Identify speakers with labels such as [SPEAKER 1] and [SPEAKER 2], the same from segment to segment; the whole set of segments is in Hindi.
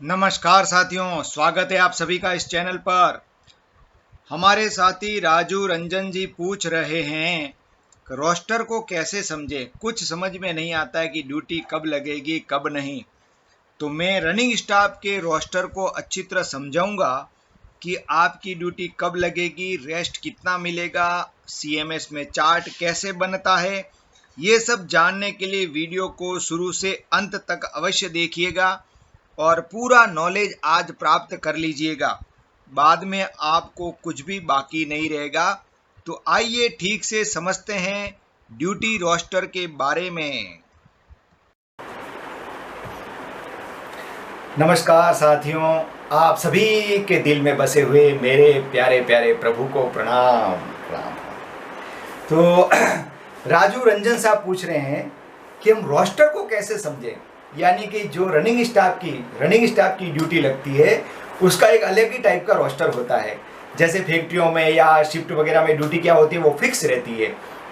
[SPEAKER 1] नमस्कार साथियों, स्वागत है आप सभी का इस चैनल पर। हमारे साथी राजू रंजन जी पूछ रहे हैं रोस्टर को कैसे समझे। कुछ समझ में नहीं आता है कि ड्यूटी कब लगेगी कब नहीं। तो मैं रनिंग स्टाफ के रोस्टर को अच्छी तरह समझाऊंगा कि आपकी ड्यूटी कब लगेगी, रेस्ट कितना मिलेगा, सीएमएस में चार्ट कैसे बनता है। ये सब जानने के लिए वीडियो को शुरू से अंत तक अवश्य देखिएगा और पूरा नॉलेज आज प्राप्त कर लीजिएगा। बाद में आपको कुछ भी बाकी नहीं रहेगा। तो आइए ठीक से समझते हैं ड्यूटी रोस्टर के बारे में।
[SPEAKER 2] नमस्कार साथियों, आप सभी के दिल में बसे हुए मेरे प्यारे प्यारे प्रभु को प्रणाम प्रणाम। तो राजू रंजन साहब पूछ रहे हैं कि हम रोस्टर को कैसे समझें, यानी कि जो रनिंग स्टाफ की ड्यूटी लगती है उसका एक अलग ही टाइप का रोस्टर होता है। जैसे फैक्ट्रियों में या शिफ्ट वगैरह में ड्यूटी क्या होती है, वो फिक्स रहती है।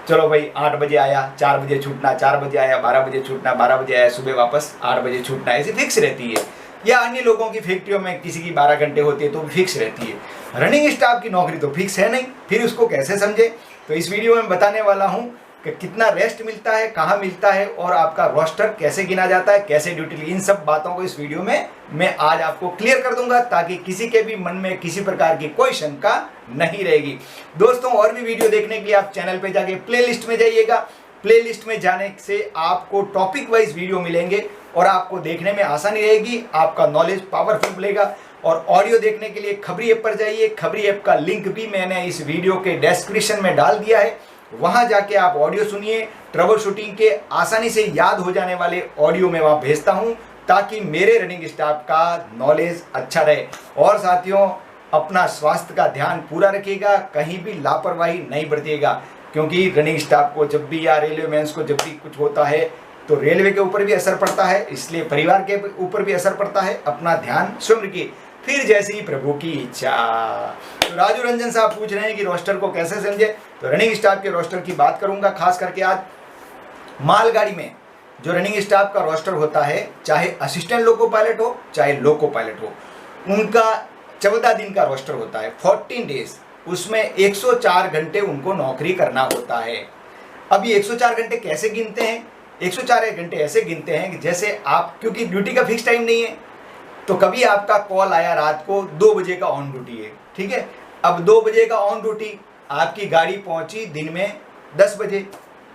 [SPEAKER 2] चलो भाई 8 बजे आया 4 बजे छूटना, 4 बजे आया 12 बजे छूटना, 12 बजे आया सुबह वापस 8 बजे छूटना, ऐसी फिक्स रहती है। या अन्य लोगों की फैक्ट्रियों में किसी की 12 घंटे होती है तो फिक्स रहती है। रनिंग स्टाफ की नौकरी तो फिक्स है नहीं, फिर उसको कैसे समझे। तो इस वीडियो में बताने वाला हूँ कि कितना रेस्ट मिलता है, कहाँ मिलता है और आपका रोस्टर कैसे गिना जाता है, कैसे ड्यूटी, इन सब बातों को इस वीडियो में मैं आज आपको क्लियर कर दूंगा ताकि किसी के भी मन में किसी प्रकार की कोई शंका नहीं रहेगी। दोस्तों, और भी वीडियो देखने के लिए आप चैनल पे जाके प्लेलिस्ट में जाइएगा। प्लेलिस्ट में जाने से आपको टॉपिक वाइज वीडियो मिलेंगे और आपको देखने में आसानी रहेगी, आपका नॉलेज पावरफुल मिलेगा। और ऑडियो देखने के लिए खबरी ऐप पर जाइए। खबरी ऐप का लिंक भी मैंने इस वीडियो के डिस्क्रिप्शन में डाल दिया है, वहां जाके आप ऑडियो सुनिए। ट्रबल शूटिंग के आसानी से याद हो जाने वाले ऑडियो में वहां भेजता हूं ताकि मेरे रनिंग स्टाफ का नॉलेज अच्छा रहे। और साथियों, अपना स्वास्थ्य का ध्यान पूरा रखिएगा, कहीं भी लापरवाही नहीं बरतिएगा, क्योंकि रनिंग स्टाफ को जब भी या रेलवे मैंस को जब भी कुछ होता है तो रेलवे के ऊपर भी असर पड़ता है, इसलिए परिवार के ऊपर भी असर पड़ता है। अपना ध्यान स्वयं रखिए, फिर जैसी प्रभु की इच्छा। तो राजू रंजन साहब पूछ रहे हैं कि रोस्टर को कैसे समझे। तो रनिंग स्टाफ के रोस्टर की बात करूंगा खास करके आज। मालगाड़ी में जो रनिंग स्टाफ का रोस्टर होता है, चाहे असिस्टेंट लोको पायलट हो चाहे लोको पायलट हो, उनका 14 दिन का रोस्टर होता है, 14 डेज। उसमें 104 घंटे उनको नौकरी करना होता है। अब ये 104 घंटे कैसे गिनते हैं? 104 घंटे ऐसे गिनते हैं कि जैसे आप, क्योंकि ड्यूटी का फिक्स टाइम नहीं है, तो कभी आपका कॉल आया रात को 2 बजे का ऑन ड्यूटी है, ठीक है। अब 2 बजे का ऑन ड्यूटी, आपकी गाड़ी पहुंची दिन में 10 बजे,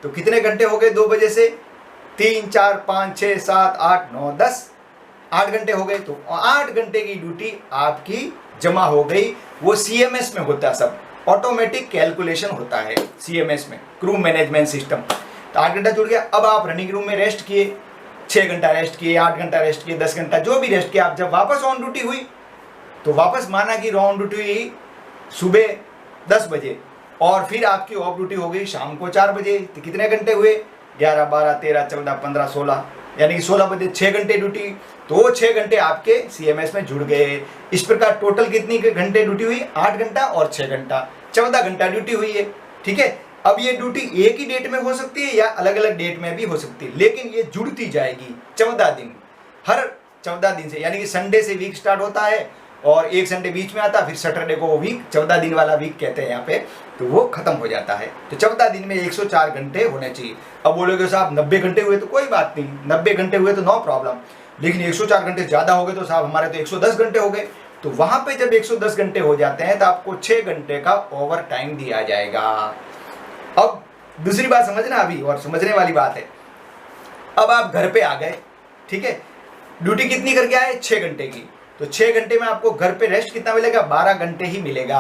[SPEAKER 2] तो कितने घंटे हो गए 2 बजे से? 3 4 5 6 7 8 9 10, 8 घंटे हो गए। तो 8 घंटे की ड्यूटी आपकी जमा हो गई। वो सीएमएस में होता है, सब ऑटोमेटिक कैलकुलेशन होता है सीएमएस में, क्रू मैनेजमेंट सिस्टम। तो 8 घंटा जुड़ गया। अब आप रनिंग रूम में रेस्ट किए, 6 घंटा रेस्ट किए, 8 घंटा रेस्ट किए, 10 घंटा जो भी रेस्ट किया। आप जब वापस ऑन ड्यूटी हुई तो वापस माना कि ऑन ड्यूटी हुई सुबह 10 बजे और फिर आपकी ऑफ ड्यूटी हो गई शाम को 4 बजे। तो कितने घंटे हुए? 11 12 13 14 15 16, यानी कि 16 बजे 6 घंटे ड्यूटी। तो वो 6 घंटे आपके सीएमएस में जुड़ गए। इस प्रकार टोटल कितनी घंटे ड्यूटी हुई? 8 घंटा और 6 घंटा, 14 घंटा ड्यूटी हुई है, ठीक है। अब ये ड्यूटी एक ही डेट में हो सकती है या अलग अलग डेट में भी हो सकती है, लेकिन ये जुड़ती जाएगी 14 दिन, हर 14 दिन से। यानी कि संडे से वीक स्टार्ट होता है और एक संडे बीच में आता है, फिर सैटरडे को वो वीक, 14 दिन वाला वीक कहते हैं यहाँ पे, तो वो खत्म हो जाता है। तो 14 दिन में 104 घंटे होने चाहिए। अब बोलोगे साहब 90 घंटे हुए तो कोई बात नहीं, 90 घंटे हुए तो नो प्रॉब्लम, लेकिन 104 घंटे ज़्यादा हो गए तो साहब हमारे तो 110 घंटे हो गए। तो वहाँ पे जब 110 घंटे हो जाते हैं तो आपको 6 घंटे का ओवर टाइम दिया जाएगा। अब दूसरी बात समझना अभी, और समझने वाली बात है। अब आप घर पे आ गए, ठीक है, ड्यूटी कितनी करके आए? 6 घंटे की। तो 6 घंटे में आपको घर पे रेस्ट कितना मिलेगा? 12 घंटे ही मिलेगा।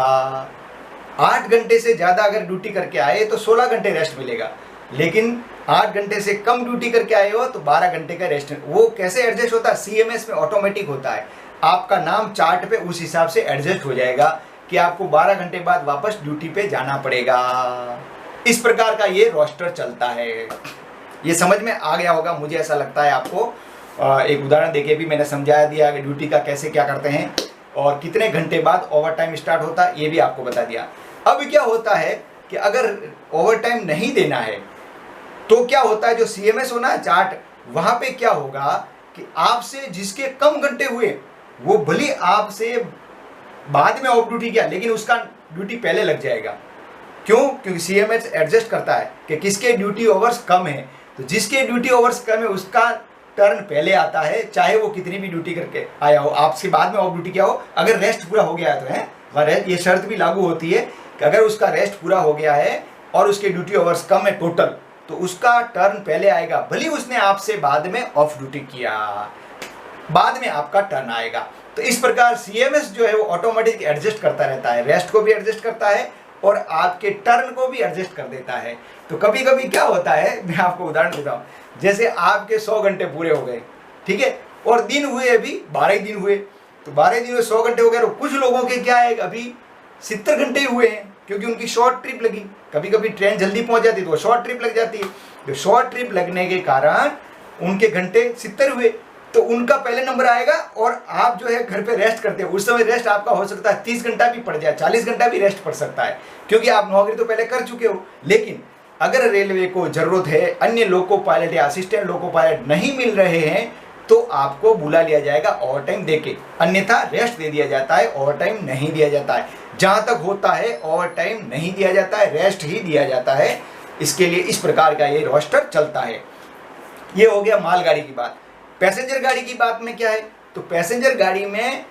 [SPEAKER 2] 8 घंटे से ज़्यादा अगर ड्यूटी करके आए तो 16 घंटे रेस्ट मिलेगा, लेकिन 8 घंटे से कम ड्यूटी करके आए हो तो 12 घंटे का रेस्ट। वो कैसे एडजस्ट होता है? सीएमएस में ऑटोमेटिक होता है, आपका नाम चार्ट पे उस हिसाब से एडजस्ट हो जाएगा कि आपको 12 घंटे बाद वापस ड्यूटी पे जाना पड़ेगा। इस प्रकार का ये रोस्टर चलता है। ये समझ में आ गया होगा, मुझे ऐसा लगता है। आपको एक उदाहरण देके भी मैंने समझाया दिया कि ड्यूटी का कैसे क्या करते हैं और कितने घंटे बाद ओवर टाइम स्टार्ट होता है, ये भी आपको बता दिया। अब क्या होता है कि अगर ओवर टाइम नहीं देना है तो क्या होता है, जो सीएमएस होना है चार्ट, वहाँ पे क्या होगा कि आपसे जिसके कम घंटे हुए वो भले आपसे बाद में ऑफ ड्यूटी किया लेकिन उसका ड्यूटी पहले लग जाएगा। क्यों? क्योंकि सीएमएस एडजस्ट करता है कि किसके ड्यूटी ओवर्स कम है, तो जिसके ड्यूटी ओवर्स कम है उसका टर्न पहले आता है, चाहे वो कितनी भी ड्यूटी करके आया हो, आपसे बाद में ऑफ ड्यूटी किया हो, अगर रेस्ट पूरा हो गया है तो है, ये शर्त भी लागू होती है कि अगर उसका रेस्ट पूरा हो गया है और उसके ड्यूटी ओवर्स कम है टोटल, तो उसका टर्न पहले आएगा, भले उसने आपसे बाद में ऑफ ड्यूटी किया, बाद में आपका टर्न आएगा। तो इस प्रकार सीएमएस जो है वो ऑटोमेटिक एडजस्ट करता रहता है, रेस्ट को भी एडजस्ट करता है और आपके टर्न को भी एडजस्ट कर देता है। तो कभी कभी क्या होता है, मैं आपको उदाहरण देता हूँ, जैसे आपके 100 घंटे पूरे हो गए, ठीक है, और दिन हुए अभी 12 दिन हुए, तो 12 दिन में 100 घंटे हो गए, तो कुछ लोगों के क्या है अभी 70 घंटे हुए हैं क्योंकि उनकी शॉर्ट ट्रिप लगी, कभी कभी ट्रेन जल्दी पहुंच जाती है तो शॉर्ट ट्रिप लग जाती है, तो शॉर्ट ट्रिप लगने के कारण उनके घंटे 70 हुए, तो उनका पहले नंबर आएगा। और आप जो है घर पे रेस्ट करते हो, उस समय रेस्ट आपका हो सकता है 30 घंटा भी पड़ जाए, 40 घंटा भी रेस्ट पड़ सकता है, क्योंकि आप नौकरी तो पहले कर चुके हो। लेकिन अगर रेलवे को जरूरत है, अन्य लोको पायलट या असिस्टेंट लोको पायलट नहीं मिल रहे हैं, तो आपको बुला लिया जाएगा ओवर टाइम देके, अन्यथा रेस्ट दे दिया जाता है, ओवर टाइम नहीं दिया जाता है। जहां तक होता है ओवर टाइम नहीं दिया जाता है, रेस्ट ही दिया जाता है। इसके लिए इस प्रकार का ये रोस्टर चलता है। ये हो गया मालगाड़ी की बात। पैसेंजर गाड़ी की बात में क्या है, तो पैसेंजर गाड़ी में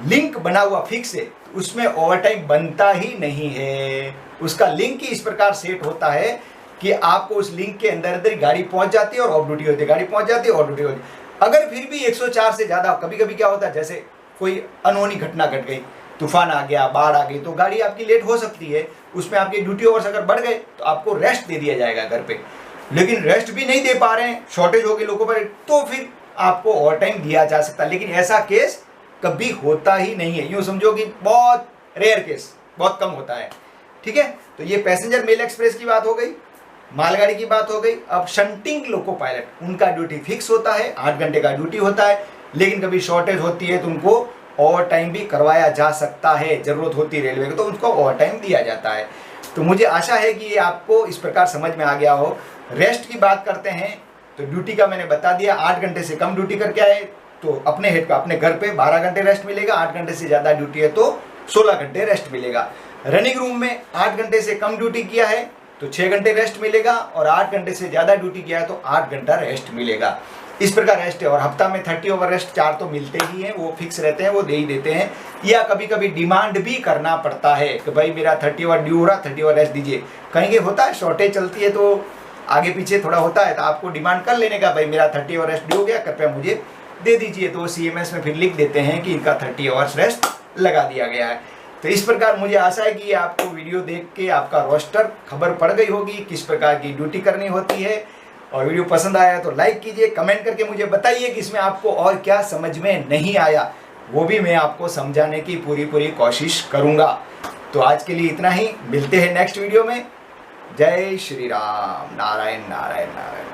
[SPEAKER 2] लिंक बना हुआ फिक्स है, उसमें ओवर टाइम बनता ही नहीं है। उसका लिंक ही इस प्रकार सेट होता है कि आपको उस लिंक के अंदर अंदर गाड़ी पहुंच जाती है और ऑफ ड्यूटी होती है, गाड़ी पहुंच जाती है ऑफ ड्यूटी होती है। अगर फिर भी 104 से ज़्यादा, कभी कभी क्या होता है, जैसे कोई अनहोनी घटना घट गई, तूफान आ गया, बाढ़ आ गई, तो गाड़ी आपकी लेट हो सकती है, उसमें आपके ड्यूटी ओवर्स अगर बढ़ गए तो आपको रेस्ट दे दिया जाएगा घर पे। लेकिन रेस्ट भी नहीं दे पा रहे हैं, शॉर्टेज हो गई लोगों पर, तो फिर आपको ओवर टाइम दिया जा सकता है। लेकिन ऐसा केस कभी होता ही नहीं है, यूँ समझो कि बहुत रेयर केस, बहुत कम होता है, ठीक है। तो ये पैसेंजर मेल एक्सप्रेस की बात हो गई, मालगाड़ी की बात हो गई। अब शंटिंग लोको पायलट, उनका ड्यूटी फिक्स होता है, 8 घंटे का ड्यूटी होता है, लेकिन कभी शॉर्टेज होती है तो उनको ओवर टाइम भी करवाया जा सकता है, जरूरत होती है रेलवे को तो उनको ओवर टाइम दिया जाता है। तो मुझे आशा है कि ये आपको इस प्रकार समझ में आ गया हो। रेस्ट की बात करते हैं तो ड्यूटी का मैंने बता दिया, 8 घंटे से कम ड्यूटी करके आए तो अपने हेड पे, अपने घर पे 12 घंटे रेस्ट मिलेगा, 8 घंटे से ज़्यादा ड्यूटी है तो 16 घंटे रेस्ट मिलेगा। रनिंग रूम में 8 घंटे से कम ड्यूटी किया है तो 6 घंटे रेस्ट मिलेगा, और 8 घंटे से ज़्यादा ड्यूटी किया है तो 8 घंटा रेस्ट मिलेगा। इस प्रकार रेस्ट है। और हफ्ता में 30 ओवर रेस्ट 4 तो मिलते ही हैं, वो फिक्स रहते हैं, वो दे ही देते हैं। या कभी कभी डिमांड भी करना पड़ता है कि भाई मेरा 30 ओवर ड्यू हो रहा, 30 ओवर रेस्ट दीजिए। कहेंगे होता है, शॉर्टेज चलती है तो आगे पीछे थोड़ा होता है, तो आपको डिमांड कर लेने का, भाई मेरा 30 ओवर रेस्ट ड्यू हो गया, कृपया मुझे दे दीजिए। तो सीएमएस में फिर लिख देते हैं कि इनका 30 आवर्स रेस्ट लगा दिया गया है। तो इस प्रकार मुझे आशा है कि आपको वीडियो देख के आपका रोस्टर खबर पड़ गई होगी, किस प्रकार की ड्यूटी करनी होती है। और वीडियो पसंद आया तो लाइक कीजिए, कमेंट करके मुझे बताइए कि इसमें आपको और क्या समझ में नहीं आया, वो भी मैं आपको समझाने की पूरी कोशिश करूँगा। तो आज के लिए इतना ही, मिलते हैं नेक्स्ट वीडियो में। जय श्री राम। नारायण नारायण नारायण।